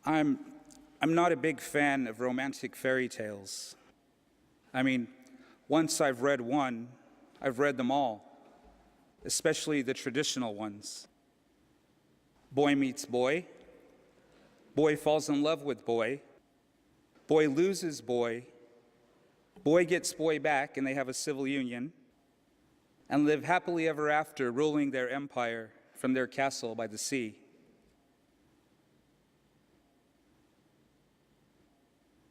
I'm not a big fan of romantic fairy tales. I mean, once I've read one, I've read them all, especially the traditional ones. Boy meets boy, boy falls in love with boy, boy loses boy, boy gets boy back and they have a civil union, and live happily ever after, ruling their empire from their castle by the sea.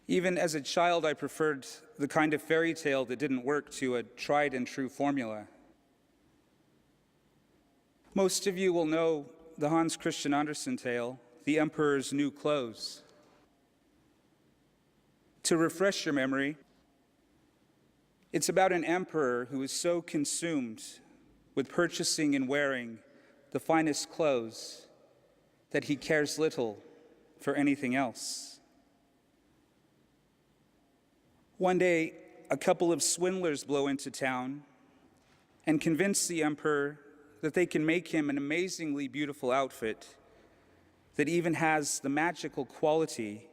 Even as a child, I preferred the kind of fairy tale that didn't work to a tried and true formula. Most of you will know the Hans Christian Andersen tale, The Emperor's New Clothes. To refresh your memory, it's about an emperor who is so consumed with purchasing and wearing the finest clothes that he cares little for anything else. One day, a couple of swindlers blow into town and convince the emperor that they can make him an amazingly beautiful outfit that even has the magical quality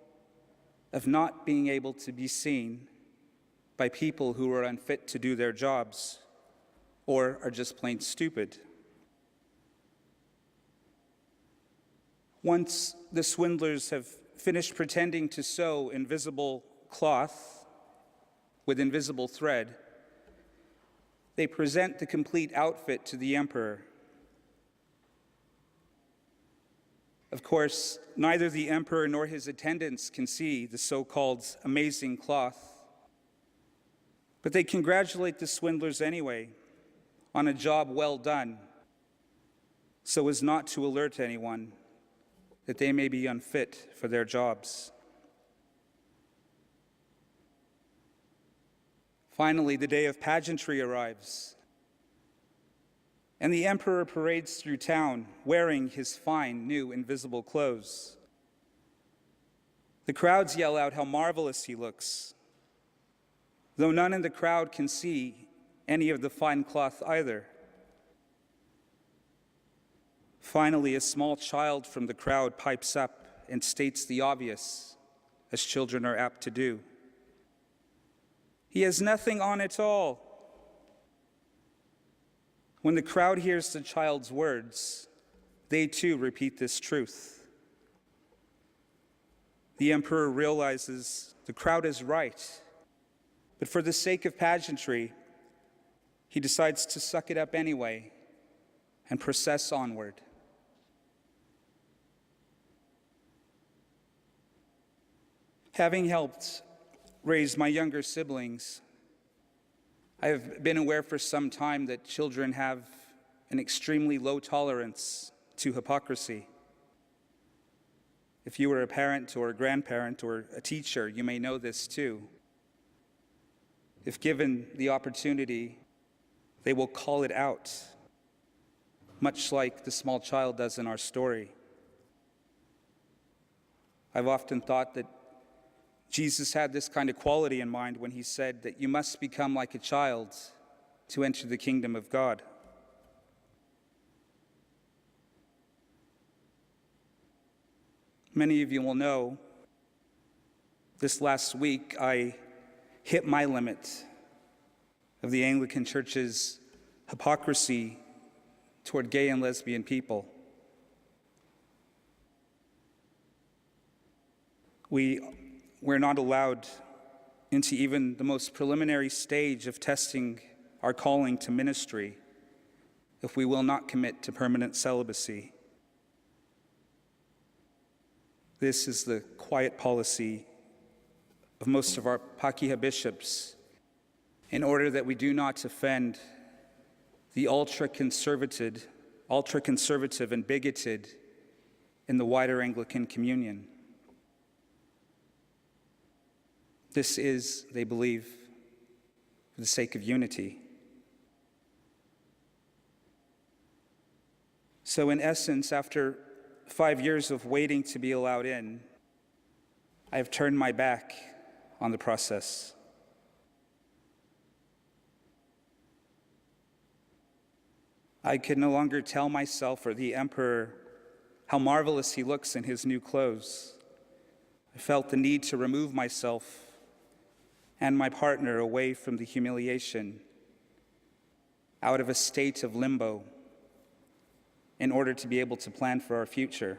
of not being able to be seen by people who are unfit to do their jobs or are just plain stupid. Once the swindlers have finished pretending to sew invisible cloth with invisible thread, they present the complete outfit to the emperor. Of course, neither the emperor nor his attendants can see the so-called amazing cloth, but they congratulate the swindlers anyway on a job well done, so as not to alert anyone that they may be unfit for their jobs. Finally, the day of pageantry arrives, and the emperor parades through town wearing his fine, new, invisible clothes. The crowds yell out how marvelous he looks, though none in the crowd can see any of the fine cloth either. Finally, a small child from the crowd pipes up and states the obvious, as children are apt to do. He has nothing on at all. When the crowd hears the child's words, they too repeat this truth. The emperor realizes the crowd is right, but for the sake of pageantry, he decides to suck it up anyway and process onward. Having helped raise my younger siblings, I have been aware for some time that children have an extremely low tolerance to hypocrisy. If you were a parent or a grandparent or a teacher, you may know this too. If given the opportunity, they will call it out, much like the small child does in our story. I've often thought that Jesus had this kind of quality in mind when he said that you must become like a child to enter the kingdom of God. Many of you will know, this last week I hit my limit of the Anglican Church's hypocrisy toward gay and lesbian people. We're not allowed into even the most preliminary stage of testing our calling to ministry if we will not commit to permanent celibacy. This is the quiet policy of most of our Pakeha bishops in order that we do not offend the ultra-conservative and bigoted in the wider Anglican communion. This is, they believe, for the sake of unity. So in essence, after 5 years of waiting to be allowed in, I have turned my back on the process. I could no longer tell myself or the emperor how marvelous he looks in his new clothes, I felt the need to remove myself and my partner away from the humiliation, out of a state of limbo, in order to be able to plan for our future.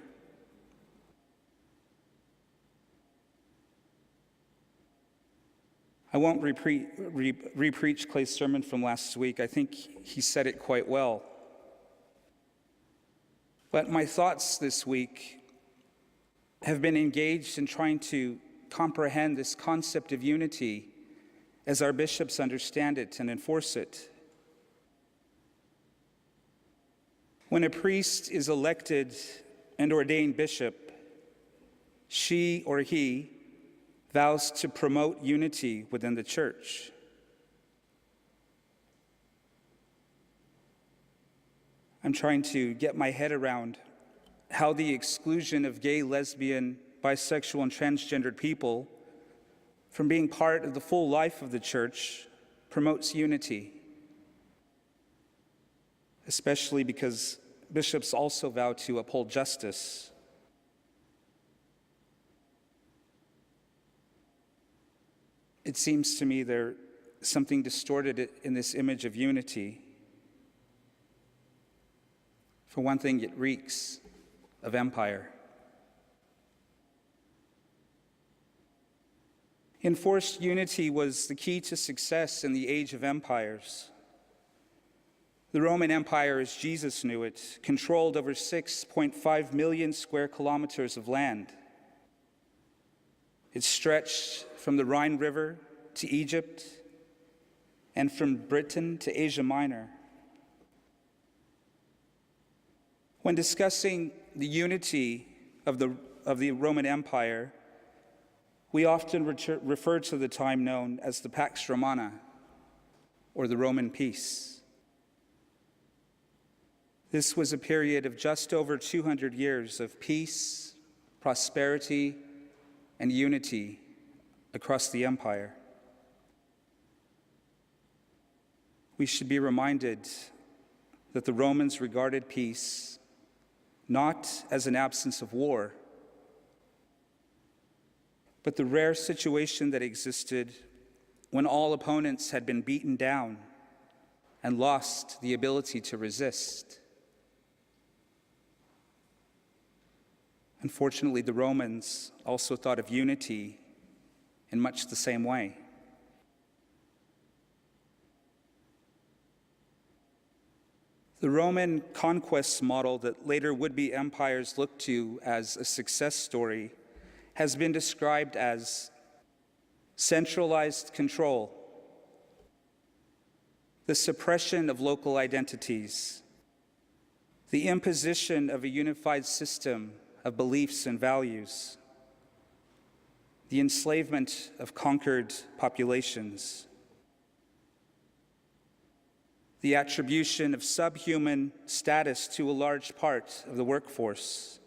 I won't re-preach Clay's sermon from last week. I think he said it quite well. But my thoughts this week have been engaged in trying to comprehend this concept of unity as our bishops understand it and enforce it. When a priest is elected and ordained bishop, she or he vows to promote unity within the church. I'm trying to get my head around how the exclusion of gay, lesbian, bisexual, and transgendered people from being part of the full life of the church promotes unity, especially because bishops also vow to uphold justice. It seems to me there's something distorted in this image of unity. For one thing, it reeks of empire. Enforced unity was the key to success in the age of empires. The Roman Empire, as Jesus knew it, controlled over 6.5 million square kilometers of land. It stretched from the Rhine River to Egypt and from Britain to Asia Minor. When discussing the unity of the Roman Empire, we often refer to the time known as the Pax Romana, or the Roman peace. This was a period of just over 200 years of peace, prosperity, and unity across the empire. We should be reminded that the Romans regarded peace not as an absence of war, but the rare situation that existed when all opponents had been beaten down and lost the ability to resist. Unfortunately, the Romans also thought of unity in much the same way. The Roman conquest model that later would-be empires looked to as a success story has been described as centralized control, the suppression of local identities, the imposition of a unified system of beliefs and values, the enslavement of conquered populations, the attribution of subhuman status to a large part of the workforce,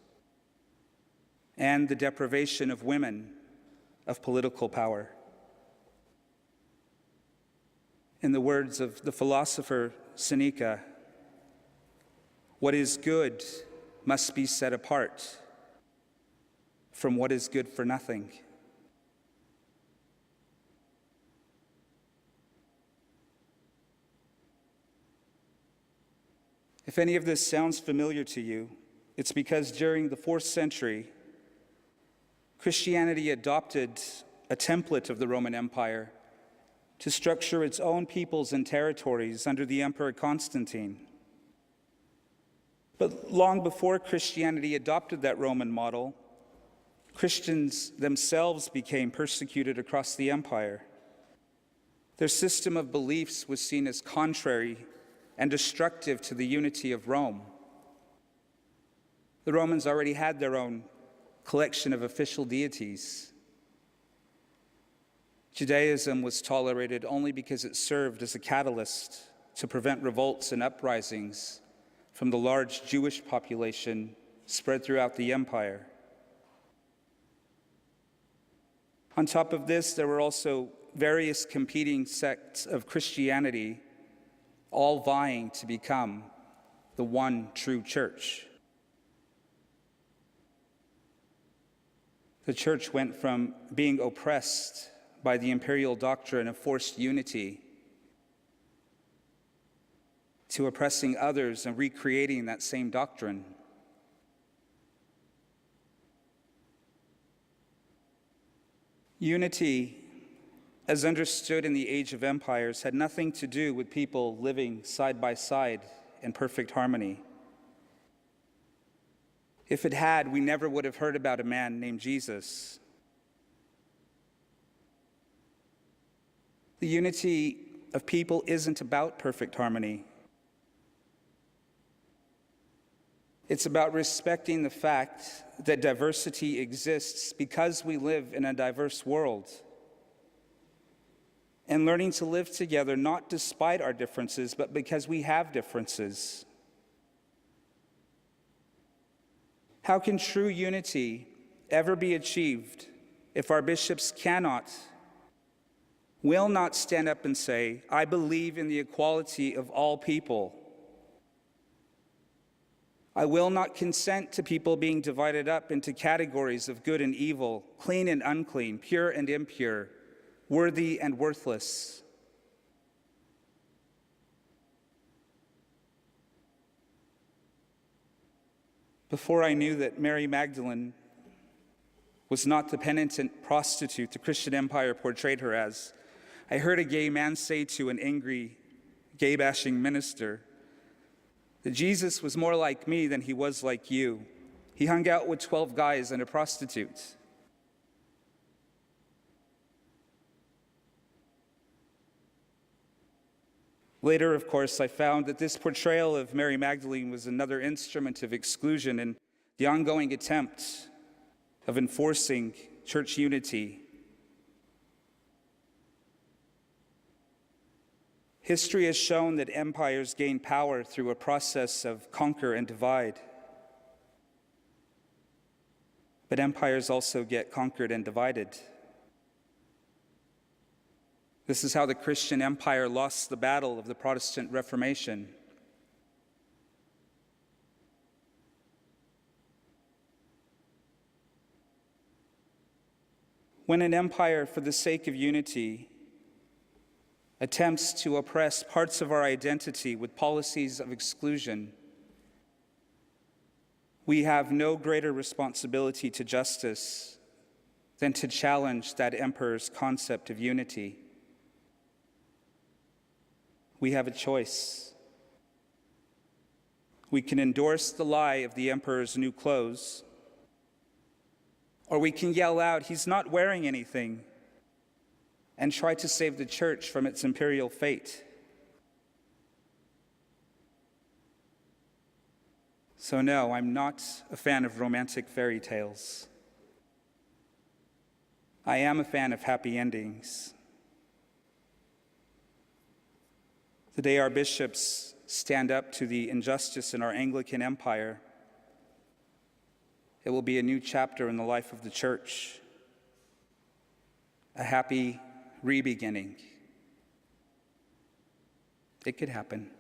and the deprivation of women of political power. In the words of the philosopher Seneca, what is good must be set apart from what is good for nothing. If any of this sounds familiar to you, it's because during the 4th century, Christianity adopted a template of the Roman Empire to structure its own peoples and territories under the Emperor Constantine. But long before Christianity adopted that Roman model, Christians themselves became persecuted across the empire. Their system of beliefs was seen as contrary and destructive to the unity of Rome. The Romans already had their own collection of official deities. Judaism was tolerated only because it served as a catalyst to prevent revolts and uprisings from the large Jewish population spread throughout the empire. On top of this, there were also various competing sects of Christianity, all vying to become the one true church. The church went from being oppressed by the imperial doctrine of forced unity to oppressing others and recreating that same doctrine. Unity, as understood in the age of empires, had nothing to do with people living side by side in perfect harmony. If it had, we never would have heard about a man named Jesus. The unity of people isn't about perfect harmony. It's about respecting the fact that diversity exists because we live in a diverse world, and learning to live together not despite our differences, but because we have differences. How can true unity ever be achieved if our bishops will not stand up and say, "I believe in the equality of all people. I will not consent to people being divided up into categories of good and evil, clean and unclean, pure and impure, worthy and worthless"? Before I knew that Mary Magdalene was not the penitent prostitute the Christian empire portrayed her as, I heard a gay man say to an angry, gay-bashing minister that Jesus was more like me than he was like you. He hung out with 12 guys and a prostitute. Later, of course, I found that this portrayal of Mary Magdalene was another instrument of exclusion in the ongoing attempt of enforcing church unity. History has shown that empires gain power through a process of conquer and divide. But empires also get conquered and divided. This is how the Christian empire lost the battle of the Protestant Reformation. When an empire, for the sake of unity, attempts to oppress parts of our identity with policies of exclusion, we have no greater responsibility to justice than to challenge that emperor's concept of unity. We have a choice. We can endorse the lie of the emperor's new clothes, or we can yell out, "He's not wearing anything," and try to save the church from its imperial fate. So no, I'm not a fan of romantic fairy tales. I am a fan of happy endings. The day our bishops stand up to the injustice in our Anglican empire, it will be a new chapter in the life of the church, a happy re-beginning. It could happen.